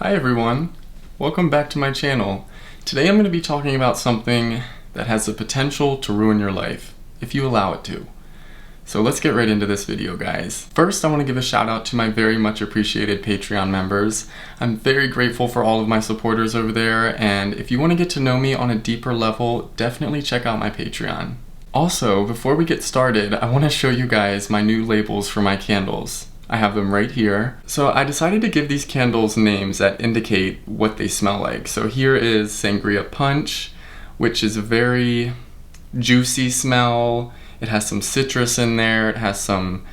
Hi everyone, welcome back to my channel. Today I'm going to be talking about something that has the potential to ruin your life, if you allow it to. So let's get right into this video, guys. First, I want to give a shout out to my very much appreciated Patreon members. I'm very grateful for all of my supporters over there, and if you want to get to know me on a deeper level, definitely check out my Patreon. Also, before we get started, I want to show you guys my new labels for my candles. I have them right here. So I decided to give these candles names that indicate what they smell like. So here is Sangria Punch, which is a very juicy smell. It has some citrus in there. It has some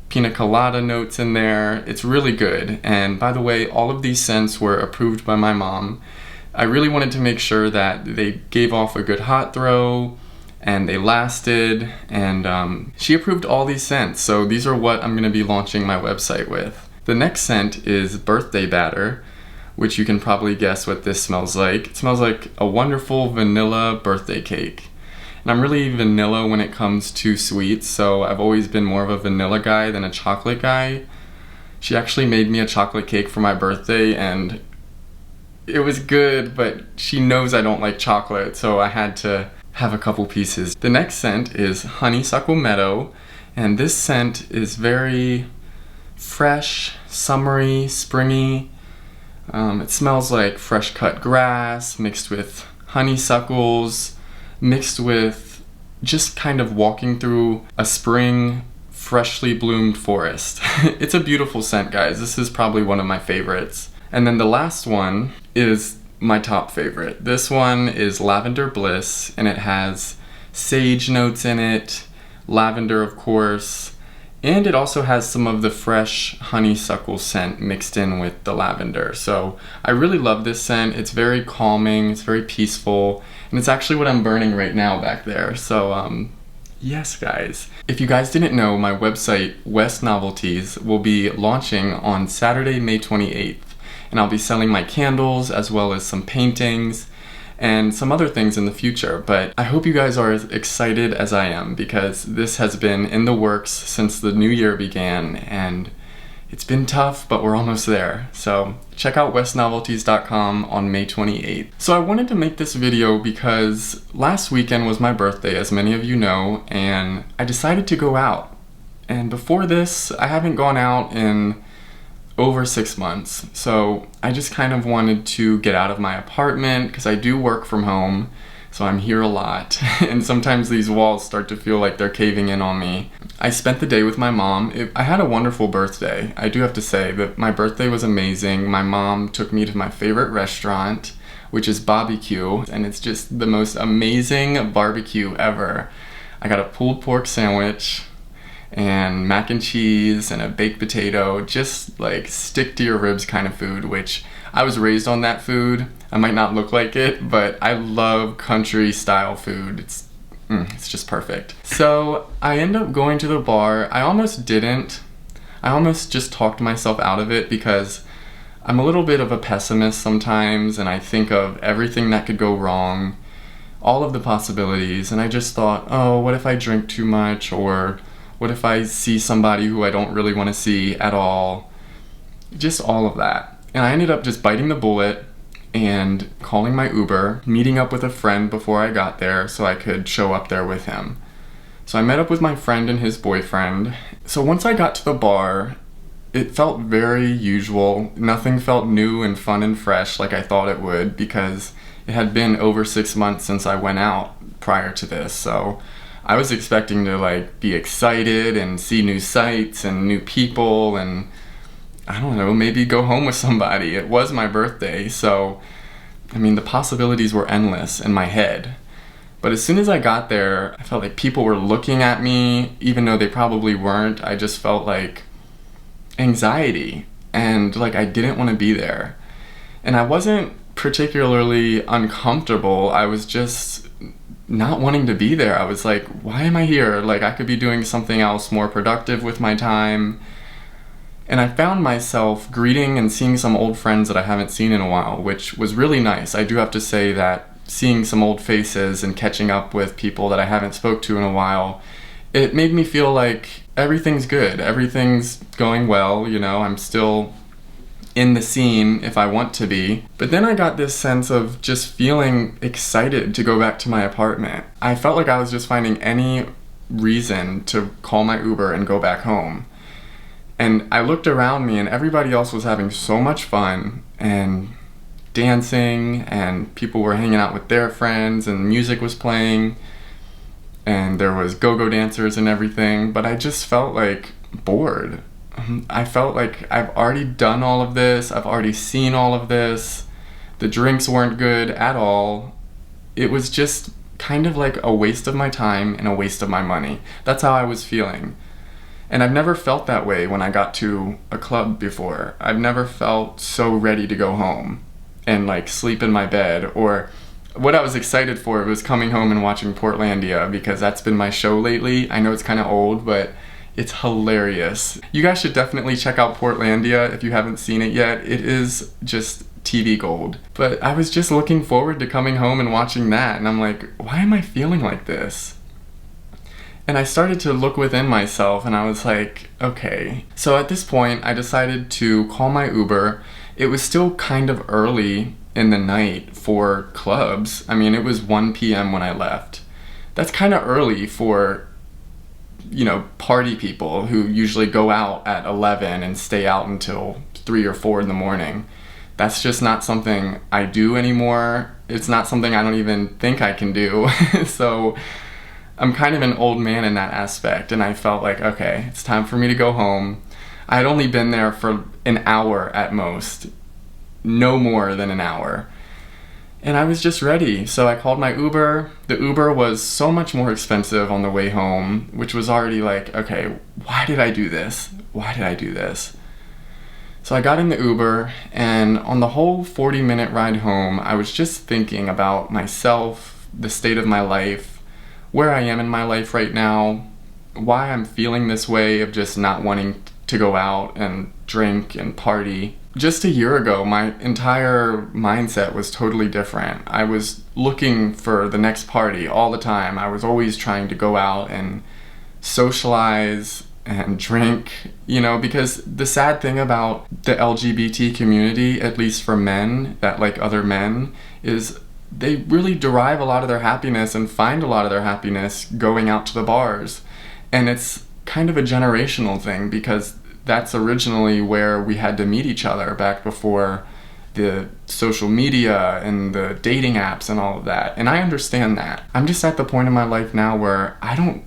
pina colada notes in there. It's really good. And by the way, all of these scents were approved by my mom. I really wanted to make sure that they gave off a good hot throw and they lasted, and she approved all these scents, so these are what I'm going to be launching my website with. The next scent is Birthday Batter, which you can probably guess what this smells like. It smells like a wonderful vanilla birthday cake. And I'm really vanilla when it comes to sweets, so I've always been more of a vanilla guy than a chocolate guy. She actually made me a chocolate cake for my birthday, and it was good, but she knows I don't like chocolate, so I had to have a couple pieces. The next scent is Honeysuckle Meadow, and this scent is very fresh, summery, springy. It smells like fresh cut grass mixed with honeysuckles, mixed with just kind of walking through a spring, freshly bloomed forest. It's a beautiful scent, guys. This is probably one of my favorites. And then the last one is my top favorite. This one is Lavender Bliss, and it has sage notes in it, lavender of course, and it also has some of the fresh honeysuckle scent mixed in with the lavender. So I really love this scent. It's very calming, it's very peaceful, and it's actually what I'm burning right now back there. So yes, guys. If you guys didn't know, my website, West Novelties, will be launching on Saturday, May 28th. And I'll be selling my candles as well as some paintings and some other things in the future. But I hope you guys are as excited as I am, because this has been in the works since the new year began, and it's been tough, but we're almost there. So check out westnovelties.com on May 28th. So I wanted to make this video because last weekend was my birthday, as many of you know, and I decided to go out. And before this, I haven't gone out in over 6 months. So I just kind of wanted to get out of my apartment because I do work from home, so I'm here a lot and sometimes these walls start to feel like they're caving in on me. I spent the day with my mom. I had a wonderful birthday. I do have to say that my birthday was amazing. My mom took me to my favorite restaurant, which is Barbecue, and it's just the most amazing barbecue ever. I got a pulled pork sandwich and mac and cheese and a baked potato, just like stick to your ribs kind of food, which I was raised on that food. I might not look like it, but I love country style food. It's just perfect. So I end up going to the bar. I almost didn't. I almost just talked myself out of it because I'm a little bit of a pessimist sometimes, and I think of everything that could go wrong, all of the possibilities, and I just thought, oh, what if I drink too much, or what if I see somebody who I don't really want to see at all? Just all of that. And I ended up just biting the bullet and calling my Uber, meeting up with a friend before I got there so I could show up there with him. So I met up with my friend and his boyfriend. So once I got to the bar, it felt very usual. Nothing felt new and fun and fresh like I thought it would, because it had been over 6 months since I went out prior to this. So I was expecting to like be excited and see new sights and new people and, I don't know, maybe go home with somebody. It was my birthday, so I mean the possibilities were endless in my head. But as soon as I got there, I felt like people were looking at me, even though they probably weren't. I just felt like anxiety and like I didn't want to be there. And I wasn't particularly uncomfortable. I was just not wanting to be there. I was like, why am I here? Like, I could be doing something else more productive with my time. And I found myself greeting and seeing some old friends that I haven't seen in a while, which was really nice. I do have to say that seeing some old faces and catching up with people that I haven't spoke to in a while, it made me feel like everything's good. Everything's going well, you know. I'm still in the scene if I want to be. But then I got this sense of just feeling excited to go back to my apartment. I felt like I was just finding any reason to call my Uber and go back home. And I looked around me and everybody else was having so much fun and dancing, and people were hanging out with their friends, and music was playing, and there was go-go dancers and everything, but I just felt like bored. I felt like I've already done all of this, I've already seen all of this, the drinks weren't good at all. It was just kind of like a waste of my time and a waste of my money. That's how I was feeling. And I've never felt that way when I got to a club before. I've never felt so ready to go home and like sleep in my bed. Or what I was excited for was coming home and watching Portlandia, because that's been my show lately. I know it's kind of old, but it's hilarious. You guys should definitely check out Portlandia if you haven't seen it yet. It is just TV gold. But I was just looking forward to coming home and watching that, and I'm like, why am I feeling like this? And I started to look within myself, and I was like, okay. So at this point, I decided to call my Uber. It was still kind of early in the night for clubs. I mean, it was 1 p.m. when I left. That's kind of early for, you know, party people who usually go out at 11 and stay out until 3 or 4 in the morning. That's just not something I do anymore. It's not something I don't even think I can do. So I'm kind of an old man in that aspect, and I felt like, okay, it's time for me to go home. I had only been there for an hour at most, no more than an hour. And I was just ready, so I called my Uber. The Uber was so much more expensive on the way home, which was already like, okay, why did I do this? Why did I do this? So I got in the Uber, and on the whole 40-minute ride home, I was just thinking about myself, the state of my life, where I am in my life right now, why I'm feeling this way of just not wanting to go out and drink and party. Just a year ago, my entire mindset was totally different. I was looking for the next party all the time. I was always trying to go out and socialize and drink, you know, because the sad thing about the LGBT community, at least for men that like other men, is they really derive a lot of their happiness and find a lot of their happiness going out to the bars. And it's kind of a generational thing, because that's originally where we had to meet each other back before the social media and the dating apps and all of that. And I understand that. I'm just at the point in my life now where I don't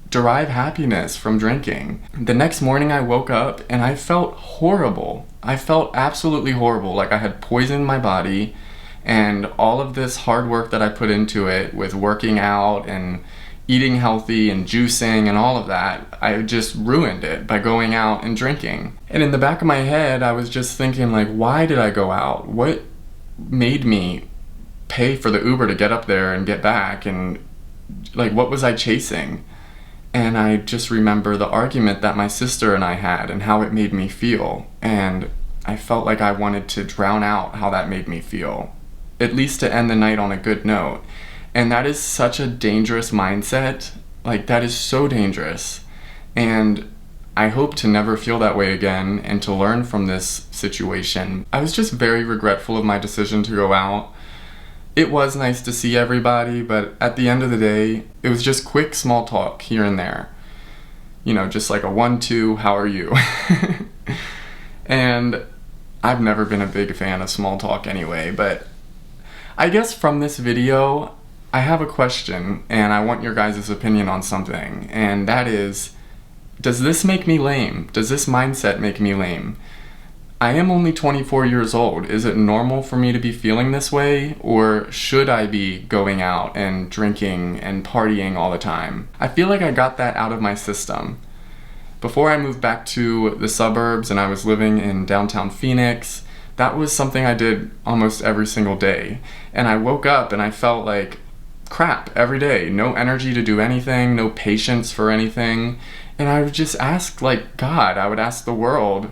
derive happiness from drinking. The next morning I woke up and I felt horrible. I felt absolutely horrible, like I had poisoned my body, and all of this hard work that I put into it with working out and eating healthy and juicing and all of that, I just ruined it by going out and drinking. And in the back of my head, I was just thinking, like, why did I go out? What made me pay for the Uber to get up there and get back? And like, what was I chasing? And I just remember the argument that my sister and I had and how it made me feel. And I felt like I wanted to drown out how that made me feel, at least to end the night on a good note. And that is such a dangerous mindset. Like, that is so dangerous. And I hope to never feel that way again and to learn from this situation. I was just very regretful of my decision to go out. It was nice to see everybody, but at the end of the day, it was just quick small talk here and there. You know, just like a 1-2, how are you? And I've never been a big fan of small talk anyway, but I guess from this video, I have a question, and I want your guys' opinion on something, and that is, does this make me lame? Does this mindset make me lame? I am only 24 years old. Is it normal for me to be feeling this way, or should I be going out and drinking and partying all the time? I feel like I got that out of my system. Before I moved back to the suburbs and I was living in downtown Phoenix, that was something I did almost every single day. And I woke up and I felt like crap every day. No energy to do anything, no patience for anything. And I would just ask, like, God, I would ask the world,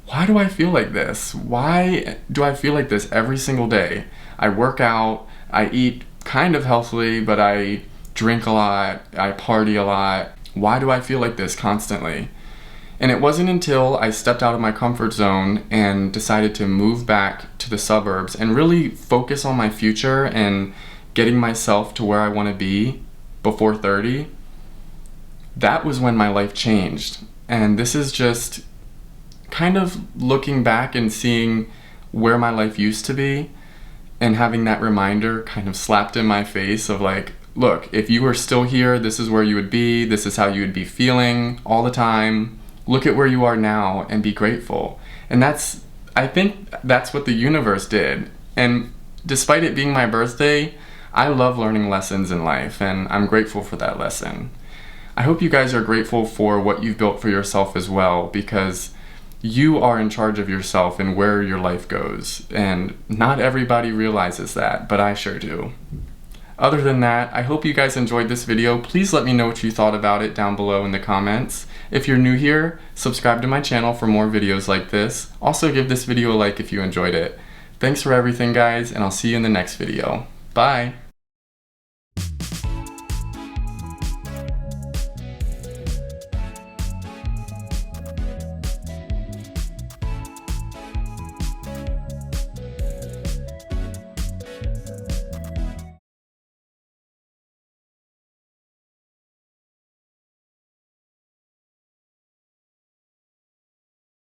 why do I feel like this? Why do I feel like this every single day? I work out, I eat kind of healthily, but I drink a lot, I party a lot. Why do I feel like this constantly? And it wasn't until I stepped out of my comfort zone and decided to move back to the suburbs and really focus on my future and getting myself to where I want to be before 30, that was when my life changed. And this is just kind of looking back and seeing where my life used to be and having that reminder kind of slapped in my face of like, look, if you were still here, this is where you would be, this is how you would be feeling all the time. Look at where you are now and be grateful. And I think that's what the universe did. And despite it being my birthday, I love learning lessons in life, and I'm grateful for that lesson. I hope you guys are grateful for what you've built for yourself as well, because you are in charge of yourself and where your life goes. And not everybody realizes that, but I sure do. Other than that, I hope you guys enjoyed this video. Please let me know what you thought about it down below in the comments. If you're new here, subscribe to my channel for more videos like this. Also give this video a like if you enjoyed it. Thanks for everything, guys, and I'll see you in the next video. Bye!